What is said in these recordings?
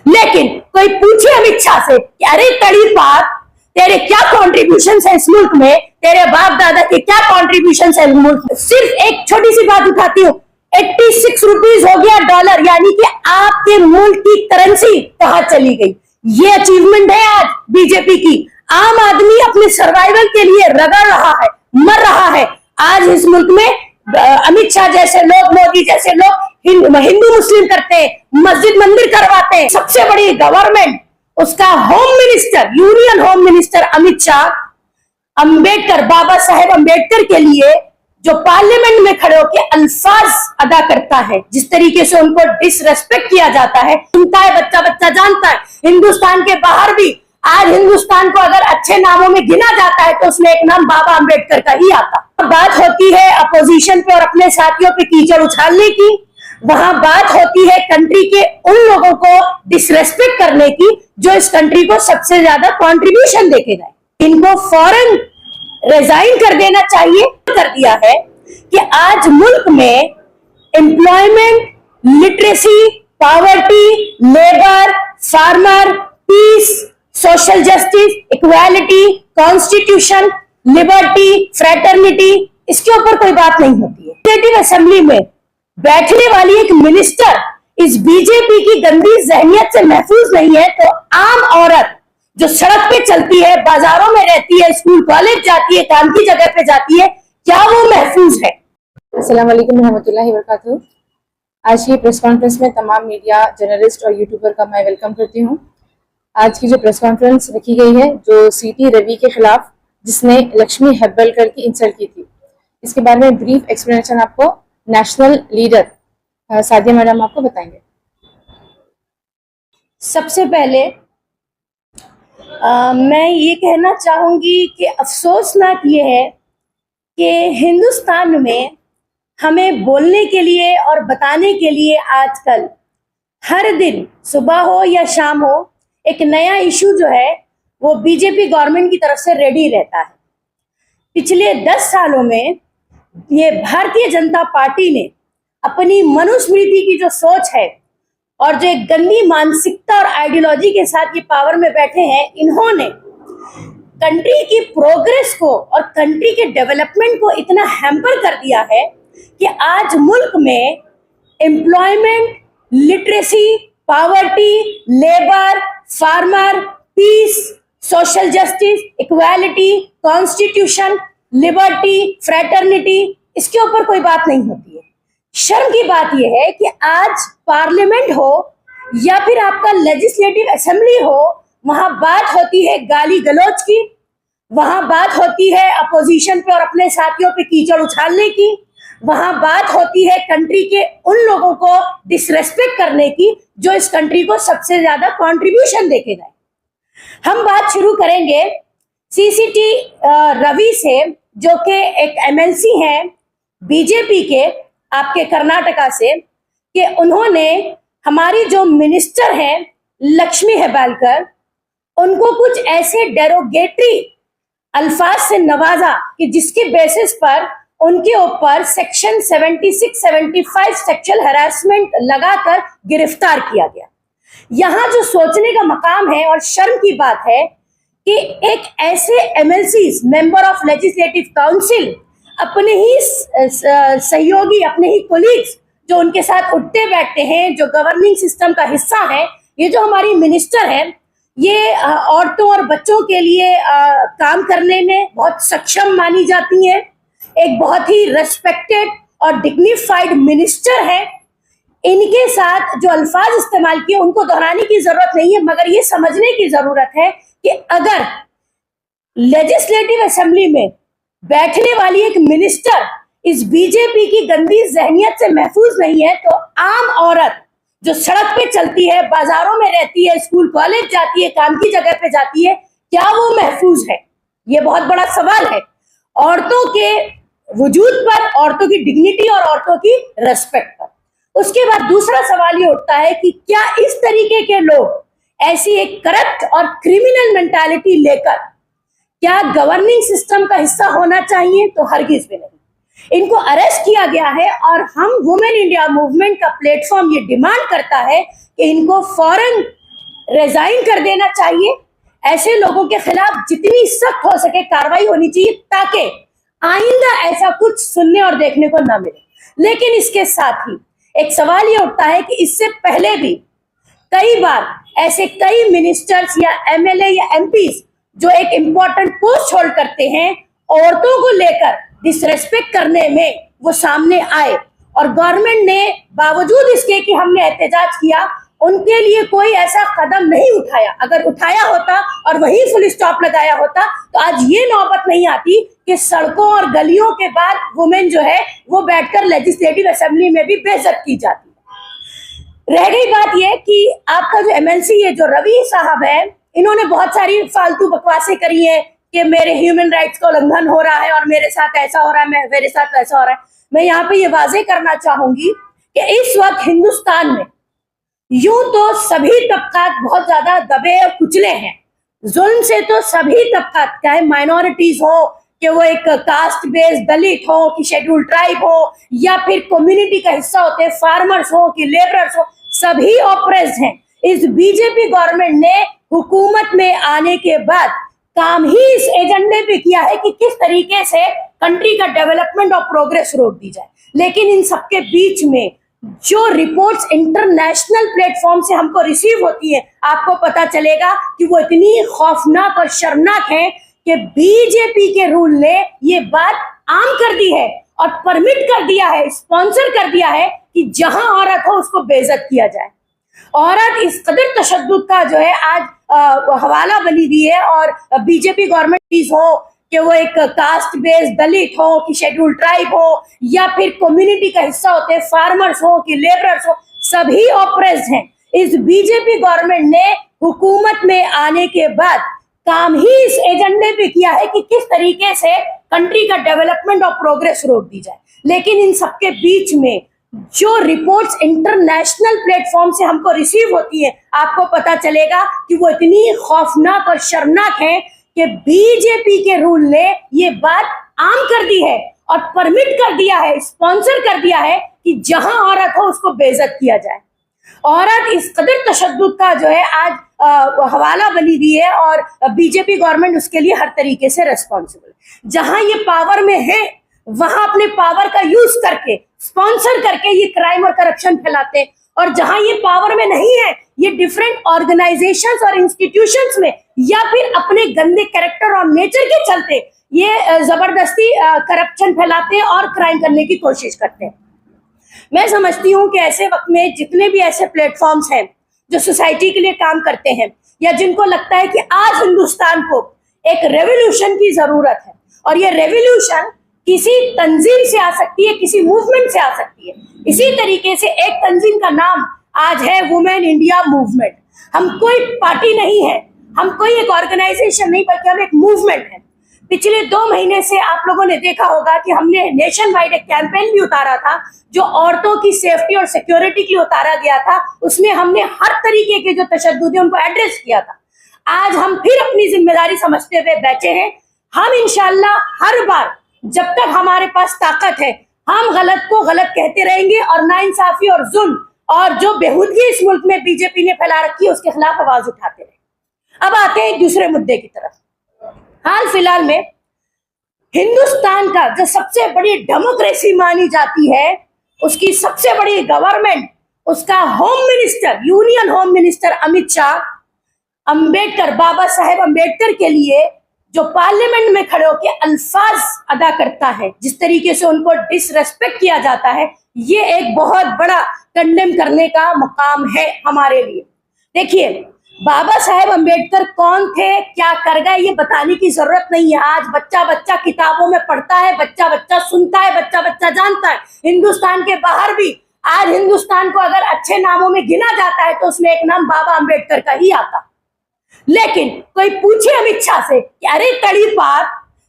लेकिन कोई पूछे अमित शाह से कि अरे तड़ी पार, तेरे क्या कॉन्ट्रीब्यूशन है इस मुल्क में, तेरे बाप दादा के क्या कॉन्ट्रीब्यूशन है इस मुल्क में, सिर्फ एक छोटी सी बात उठाती हूँ, 86 रुपीज हो गया डॉलर, यानी कि आपके मुल्क की करेंसी कहां चली गई। ये अचीवमेंट है आज बीजेपी की। आम आदमी अपने सर्वाइवल के लिए रगड़ रहा है, मर रहा है। आज इस मुल्क में अमित शाह जैसे लोग, मोदी जैसे लोग हिंदू मुस्लिम करते हैं, मस्जिद मंदिर करवाते हैं। सबसे बड़ी गवर्नमेंट, उसका home minister, union home minister Amit Shah, Ambedkar, Baba Saheb Ambedkar के लिए जो पार्लियामेंट में खड़े होकर अल्फाज अदा करता है, जिस तरीके से उनको डिसरेस्पेक्ट किया जाता है, सुनता है बच्चा बच्चा जानता है। हिंदुस्तान के बाहर भी आज हिंदुस्तान को अगर अच्छे नामों में गिना जाता है तो उसमें एक नाम बाबा अंबेडकर का ही आता। बात होती है अपोजिशन पे और अपने साथियों पे कीचड़ उछालने की, वहां बात होती है कंट्री के उन लोगों को डिसरेस्पेक्ट करने की जो इस कंट्री को सबसे ज्यादा कंट्रीब्यूशन देके गए। इनको फौरन रिजाइन कर देना चाहिए। कर दिया है कि आज मुल्क में employment, literacy, poverty, labour, farmer, peace, social justice, equality, constitution, liberty, fraternity, इसके ऊपर कोई बात नहीं होती है। लेजिस्लेटिव असेंबली में बैठने वाली एक मिनिस्टर इस बीजेपी की गंदी जहनियत से महफूज नहीं है, तो आम औरत जो सड़क पे चलती है, बाजारों में रहती है, स्कूल कॉलेज जाती है, काम की जगह पे जाती है, क्या वो महफूज है? अस्सलाम वालेकुम रहमतुल्लाहि व बरकातहू। आज की प्रेस कॉन्फ्रेंस में तमाम मीडिया, जर्नलिस्ट और यूट्यूबर का मैं वेलकम करती हूँ। आज की जो प्रेस कॉन्फ्रेंस रखी गई है जो सीटी रवि के खिलाफ, जिसने लक्ष्मी हेब्बलकर की इंसल्ट की थी, इसके बारे में ब्रीफ एक्सप्लेनेशन आपको नेशनल लीडर सादिया मैडम आपको बताएंगे। सबसे पहले मैं ये कहना चाहूंगी कि अफसोसनाक ये है कि हिंदुस्तान में हमें बोलने के लिए और बताने के लिए आजकल हर दिन सुबह हो या शाम हो एक नया इशू जो है वो बीजेपी गवर्नमेंट की तरफ से रेडी रहता है। पिछले 10 सालों में ये भारतीय जनता पार्टी ने अपनी मनुस्मृति की जो सोच है और जो एक गंदी मानसिकता और आइडियोलॉजी के साथ ये पावर में बैठे हैं, इन्होंने कंट्री की प्रोग्रेस को और कंट्री के डेवलपमेंट को इतना हैम्पर कर दिया है कि आज मुल्क में employment, literacy, poverty, labour, farmer, peace, social justice, equality, constitution, liberty, fraternity, इसके ऊपर कोई बात नहीं होती है। शर्म की बात यह है कि आज पार्लियामेंट हो या फिर आपका लेजिस्लेटिव असेंबली हो, वहां बात होती है गाली गलौज की, वहां बात होती है अपोजिशन पे और अपने साथियों पे कीचड़ उछालने की, वहां बात होती है कंट्री के उन लोगों को डिसरेस्पेक्ट करने की जो इस कंट्री को सबसे ज्यादा कंट्रीब्यूशन देके गए। हम बात शुरू करेंगे सीसीटी रवि से, जो कि एक एमएलसी हैं बीजेपी के आपके कर्नाटका से, कि उन्होंने हमारी जो मिनिस्टर हैं लक्ष्मी हेब्बलकर, उनको कुछ ऐसे डेरोगेटरी अल्फाज से नवाजा कि जिसके बेसिस पर उनके ऊपर सेक्शन 76-75 सेक्सुअल हैरेसमेंट लगाकर गिरफ्तार किया गया। यहां जो सोचने का मकाम है और शर्म की बात है कि एक ऐसे MLCs, member of legislative council, अपने ही सहयोगी, अपने ही कोलीग्स जो उनके साथ उठते बैठते हैं, जो गवर्निंग सिस्टम का हिस्सा है, ये जो हमारी मिनिस्टर है, ये औरतों और बच्चों के लिए काम करने में बहुत सक्षम मानी जाती हैं, एक बहुत ही रेस्पेक्टेड और डिग्निफाइड मिनिस्टर है। इनके साथ जो अल्फाज इस्तेमाल किए उनको दोहराने की जरूरत नहीं है, मगर ये समझने की जरूरत है कि अगर लेजिस्लेटिव असेंबली में बैठने वाली एक मिनिस्टर इस बीजेपी की गंदी जहनियत से महफूज नहीं है, तो आम औरत जो सड़क पे चलती है, बाजारों में रहती है, स्कूल कॉलेज जाती है, काम की जगह पे जाती है, क्या वो महफूज है? ये बहुत बड़ा सवाल है औरतों के वजूद पर, औरतों की डिग्निटी और औरतों की रेस्पेक्ट पर। उसके बाद दूसरा सवाल ये उठता है कि क्या इस तरीके के लोग ऐसी एक करप्ट और क्रिमिनल मेंटालिटी लेकर क्या गवर्निंग सिस्टम का हिस्सा होना चाहिए? तो हरगिज भी नहीं। इनको अरेस्ट किया गया है और हम वुमेन इंडिया मूवमेंट का प्लेटफॉर्म ये डिमांड करता है कि इनको फौरन रिजाइन कर देना चाहिए। ऐसे लोगों के खिलाफ जितनी सख्त हो सके कार्रवाई होनी चाहिए ताकि आइंदा ऐसा कुछ सुनने और देखने को ना मिले। लेकिन इसके साथ ही एक सवाल ये उठता है कि इससे पहले भी कई बार ऐसे कई मिनिस्टर्स या एमएलए या एमपीज जो एक इंपॉर्टेंट पोस्ट होल्ड करते हैं, औरतों को लेकर डिसरेस्पेक्ट करने में वो सामने आए और गवर्नमेंट ने बावजूद इसके कि हमने एहतजाज किया, उनके लिए कोई ऐसा कदम नहीं उठाया। अगर उठाया होता और वही फुल स्टॉप लगाया होता तो आज ये नौबत नहीं आती कि सड़कों और गलियों के बाद वुमेन जो है वो बैठकर लेजिस्लेटिव असेंबली में भी बेइज्जत की जाती है। रह गई बात ये कि आपका जो एमएलसी है, जो रवि साहब है, इन्होंने बहुत सारी फालतू बकवासें करी है कि मेरे ह्यूमन राइट्स का उल्लंघन हो रहा है और मेरे साथ ऐसा हो रहा है, मेरे साथ वैसा हो रहा है। मैं यहाँ पे ये वाजे करना चाहूंगी कि इस वक्त हिंदुस्तान में यूं तो सभी तबकात बहुत ज्यादा दबे और कुचले हैं। जुल्म से तो सभी तबकात, चाहे माइनॉरिटीज हो, कि वो एक कास्ट बेस्ड दलित हो, कि शेड्यूल ट्राइब हो, या फिर कम्युनिटी का हिस्सा होते हैं, फार्मर्स हो कि लेबरर्स हो, सभी ऑप्रेस्ड हैं। इस बीजेपी गवर्नमेंट ने हुकूमत में आने के बाद काम ही इस एजेंडे पे किया है कि किस तरीके से कंट्री का डेवलपमेंट और प्रोग्रेस रोक दी जाए। लेकिन इन सबके बीच में जो रिपोर्ट्स इंटरनेशनल प्लेटफॉर्म से हमको रिसीव होती है, आपको पता चलेगा कि वो इतनी खौफनाक और शर्मनाक है कि बीजेपी के रूल ने ये बात आम कर दी है और परमिट कर दिया है, स्पॉन्सर कर दिया है कि जहां औरत हो उसको बेइज्जत किया जाए। औरत इस कदर तशद्दुद का जो है आज हवाला बनी हुई है और बीजेपी गवर्नमेंट हो कि वो एक कास्ट बेस्ड दलित हो कि शेड्यूल ट्राइब हो या फिर कम्युनिटी का हिस्सा होते हैं, फार्मर्स हो कि लेबरर्स हो, सभी ऑप्रेस्ड हैं। इस बीजेपी गवर्नमेंट ने हुकूमत में आने के बाद काम ही इस एजेंडे पे किया है कि किस तरीके से कंट्री का डेवलपमेंट और प्रोग्रेस रोक दी जाए। लेकिन इन सबके बीच में जो रिपोर्ट्स इंटरनेशनल प्लेटफॉर्म से हमको रिसीव होती है, आपको पता चलेगा कि वो इतनी खौफनाक और शर्मनाक है कि बीजेपी के रूल ने ये बात आम कर दी है और परमिट कर दिया है, स्पॉन्सर कर दिया है कि जहां औरत हो उसको बेइज्जत किया जाए। औरत इस कदर तशद्दुद का जो है आज हवाला बनी हुई है और बीजेपी गवर्नमेंट उसके लिए हर तरीके से रेस्पॉन्सिबल है। जहां ये पावर में है वहां अपने पावर का यूज करके, स्पॉन्सर करके ये क्राइम और करप्शन फैलाते हैं, और जहां ये पावर में नहीं है ये डिफरेंट ऑर्गेनाइजेशंस और इंस्टीट्यूशंस में या फिर अपने गंदे कैरेक्टर और नेचर के चलते ये जबरदस्ती करप्शन फैलाते हैं और क्राइम करने की कोशिश करते हैं। मैं समझती हूँ कि ऐसे वक्त में जितने भी ऐसे प्लेटफॉर्म्स हैं जो सोसाइटी के लिए काम करते हैं या जिनको लगता है कि आज हिंदुस्तान को एक रेवोल्यूशन की जरूरत है और ये रेवोल्यूशन किसी तंजीम से आ सकती है, किसी मूवमेंट से आ सकती है। इसी तरीके से एक तंजीम का नाम आज है वुमेन इंडिया मूवमेंट। हम कोई पार्टी नहीं है, हम कोई एक ऑर्गेनाइजेशन नहीं, बल्कि हम एक मूवमेंट है। पिछले 2 महीने से आप लोगों ने देखा होगा कि हमने नेशन वाइड एक कैंपेन भी उतारा था जो औरतों की सेफ्टी और सिक्योरिटी के लिए उतारा गया था। उसमें हमने हर तरीके के जो तशद्दुद है उनको एड्रेस किया था। आज हम फिर अपनी जिम्मेदारी समझते हुए बैठे हैं। हम इंशाल्लाह हर बार जब तक हमारे पास ताकत है हम गलत को गलत कहते रहेंगे और नाइंसाफी और जुल्म और जो बेहूदगी इस मुल्क में बीजेपी ने फैला रखी है उसके खिलाफ आवाज उठाते रहेंगे। अब आते हैं दूसरे मुद्दे की तरफ। हाल फिलहाल में हिंदुस्तान का जो सबसे बड़ी डेमोक्रेसी मानी जाती है, उसकी सबसे बड़ी गवर्नमेंट, उसका home minister, union home minister Amit Shah Ambedkar, Baba Saheb Ambedkar के लिए जो पार्लियामेंट में खड़े होकर अल्फाज अदा करता है, जिस तरीके से उनको डिसरेस्पेक्ट किया जाता है, ये एक बहुत बड़ा कंडेम करने का मुकाम है हमारे लिए। देखिए, बाबा साहेब अंबेडकर कौन थे, क्या कर गए, ये बताने की जरूरत नहीं है। आज बच्चा बच्चा किताबों में पढ़ता है, बच्चा बच्चा सुनता है, बच्चा बच्चा जानता है। हिंदुस्तान के बाहर भी आज हिंदुस्तान को अगर अच्छे नामों में गिना जाता है तो उसमें एक नाम बाबा अंबेडकर का ही आता। लेकिन कोई पूछे अमित शाह से कि अरे तड़ी पार,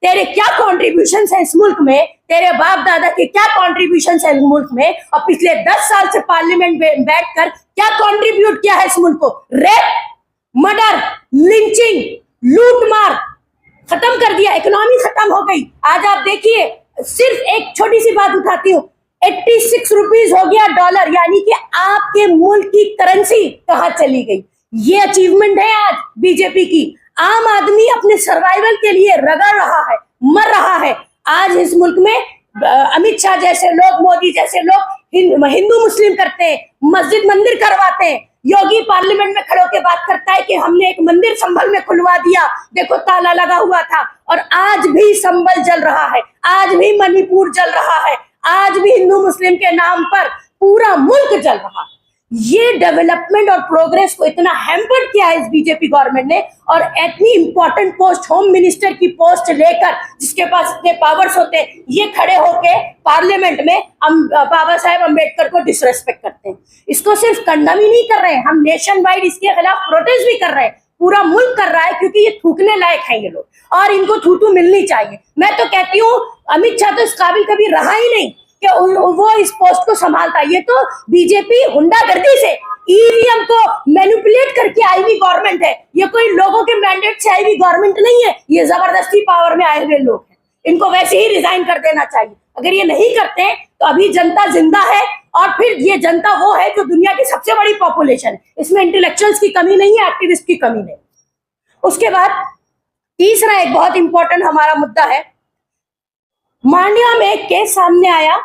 तेरे क्या कॉन्ट्रीब्यूशन है इस मुल्क में, तेरे बाप दादा के क्या कॉन्ट्रीब्यूशन है इस मुल्क में, और पिछले 10 साल से पार्लियामेंट में बैठकर क्या कॉन्ट्रीब्यूट किया है इस मुल्क को। रेप, मर्डर, लिंचिंग, लूट मार खत्म कर दिया, इकोनॉमी खत्म हो गई। आज आप देखिए, सिर्फ एक छोटी सी बात उठाती हूँ, 86 रुपीज हो गया डॉलर, यानी कि आपके मुल्क की करेंसी कहाँ चली गई। ये अचीवमेंट है आज बीजेपी की। आम आदमी अपने सर्वाइवल के लिए रगड़ रहा है, मर रहा है। आज इस मुल्क में अमित शाह जैसे लोग, मोदी जैसे लोग हिंदू मुस्लिम करते हैं, मस्जिद मंदिर करवाते हैं। योगी पार्लियामेंट में खड़े होकर बात करता है कि हमने एक मंदिर संभल में खुलवा दिया, देखो ताला लगा हुआ था। और आज भी संभल जल रहा है, आज भी मणिपुर जल रहा है, आज भी हिंदू मुस्लिम के नाम पर पूरा मुल्क जल रहा है। ये डेवलपमेंट और प्रोग्रेस को इतना हैम्पर्ड किया है इस बीजेपी गवर्नमेंट ने। और इतनी इंपॉर्टेंट पोस्ट, होम मिनिस्टर की पोस्ट लेकर, जिसके पास इतने पावर्स होते हैं, ये खड़े होके पार्लियामेंट में बाबा साहेब अम्बेडकर को डिसरेस्पेक्ट करते हैं। इसको सिर्फ कंडम ही नहीं कर रहे हैं, हम नेशन वाइड इसके खिलाफ प्रोटेस्ट भी कर रहे हैं, पूरा मुल्क कर रहा है, क्योंकि ये थूकने लायक है ये लोग और इनको थूथू मिलनी चाहिए। मैं तो कहती हूँ अमित शाह तो इस काबिल कभी रहा ही नहीं कि वो इस पोस्ट को संभालता। ये तो बीजेपी गुंडागर्दी से, ईवीएम को मैनिपुलेट करके आई हुई गवर्नमेंट है। ये कोई लोगों के मैंडेट से आई हुई गवर्नमेंट नहीं है, ये जबरदस्ती पावर में आए हुए लोग हैं। इनको वैसे ही रिजाइन कर देना चाहिए। अगर ये नहीं करते तो अभी जनता जिंदा है, और फिर ये जनता वो है जो दुनिया की सबसे बड़ी पॉपुलेशन है। इसमें इंटेलेक्चुअल्स की कमी नहीं है, एक्टिविस्ट की कमी नहीं। उसके बाद तीसरा एक बहुत इंपॉर्टेंट हमारा मुद्दा है, मांड्या में एक केस सामने आया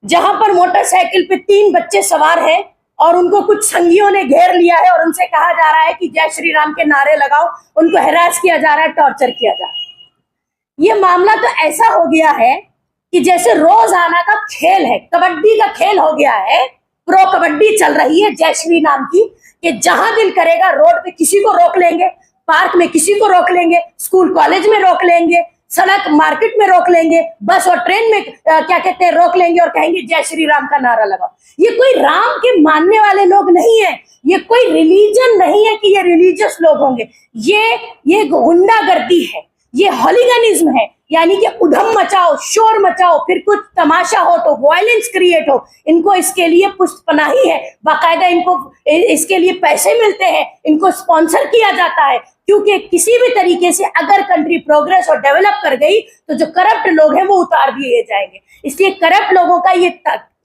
जहां पर मोटरसाइकिल पे 3 बच्चे सवार हैं और उनको कुछ संगियों ने घेर लिया है और उनसे कहा जा रहा है कि जय श्री राम के नारे लगाओ। उनको हैरास किया जा रहा है, टॉर्चर किया जा रहा है। ये मामला तो ऐसा हो गया है कि जैसे रोजाना का खेल है, कबड्डी का खेल हो गया है। प्रो कबड्डी चल रही है जय श्री राम की, कि जहां दिल करेगा रोड पे किसी को रोक लेंगे, पार्क में किसी को रोक लेंगे, स्कूल कॉलेज में रोक लेंगे, सड़क मार्केट में रोक लेंगे, बस और ट्रेन में क्या कहते हैं रोक लेंगे और कहेंगे जय श्री राम का नारा लगाओ। ये कोई राम के मानने वाले लोग नहीं है, ये कोई रिलीजन नहीं है कि ये रिलीजियस लोग होंगे। ये गुंडागर्दी है, ये हॉलीगनिज्म है, यानी कि उधम मचाओ, शोर मचाओ, फिर कुछ तमाशा हो तो वायलेंस क्रिएट हो। इनको इसके लिए पुष्टपनाही है, बाकायदा इनको इसके लिए पैसे मिलते हैं, इनको स्पॉन्सर किया जाता है। क्योंकि किसी भी तरीके से अगर कंट्री प्रोग्रेस और डेवलप कर गई तो जो करप्ट लोग हैं वो उतार दिए जाएंगे। इसलिए करप्ट लोगों का ये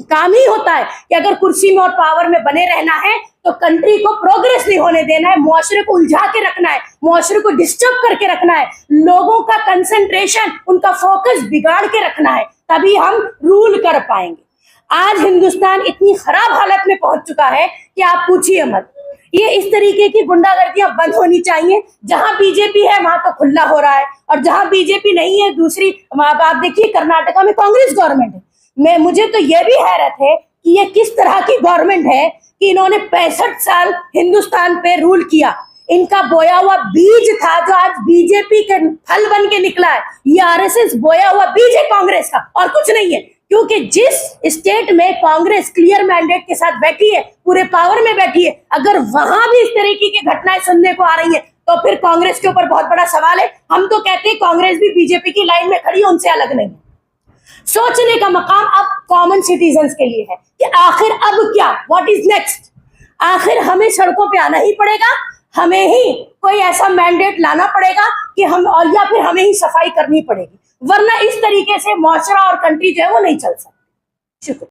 काम ही होता है कि अगर कुर्सी में और पावर में बने रहना है तो कंट्री को प्रोग्रेस नहीं होने देना है, मुआशरे को उलझा के रखना है, मुआशरे को डिस्टर्ब करके रखना है, लोगों का कंसंट्रेशन, उनका फोकस बिगाड़ के रखना है, तभी हम रूल कर पाएंगे। आज हिंदुस्तान इतनी खराब हालत में पहुंच चुका है कि आप पूछिए मत। ये इस तरीके की गुंडागर्दियां बंद होनी चाहिए। जहां बीजेपी है वहां तो खुला हो रहा है, और जहां बीजेपी नहीं है दूसरी, आप देखिए कर्नाटका में कांग्रेस गवर्नमेंट है। मुझे तो यह भी हैरत है कि ये किस तरह की गवर्नमेंट है कि इन्होंने 65 साल हिंदुस्तान पे रूल किया। इनका बोया हुआ बीज था जो आज बीजेपी के फल बन के निकला है। ये आरएसएस बोया हुआ बीज है कांग्रेस का, और कुछ नहीं है। क्योंकि जिस स्टेट में कांग्रेस क्लियर मैंडेट के साथ बैठी है, पूरे पावर में बैठी है, अगर वहां भी इस तरीके की घटनाएं सुनने को आ रही है तो फिर कांग्रेस के ऊपर बहुत बड़ा सवाल है। हम तो कहते हैं कांग्रेस भी बीजेपी की लाइन में खड़ी है, उनसे अलग नहीं। सोचने का मकाम अब कॉमन सिटीजन्स के लिए है कि आखिर अब क्या, व्हाट इज नेक्स्ट। आखिर हमें सड़कों पे आना ही पड़ेगा, हमें ही कोई ऐसा मैंडेट लाना पड़ेगा कि हम, और या फिर हमें ही सफाई करनी पड़ेगी, वरना इस तरीके से मुआशरा और कंट्री जो है वो नहीं चल सकती। शुक्रिया।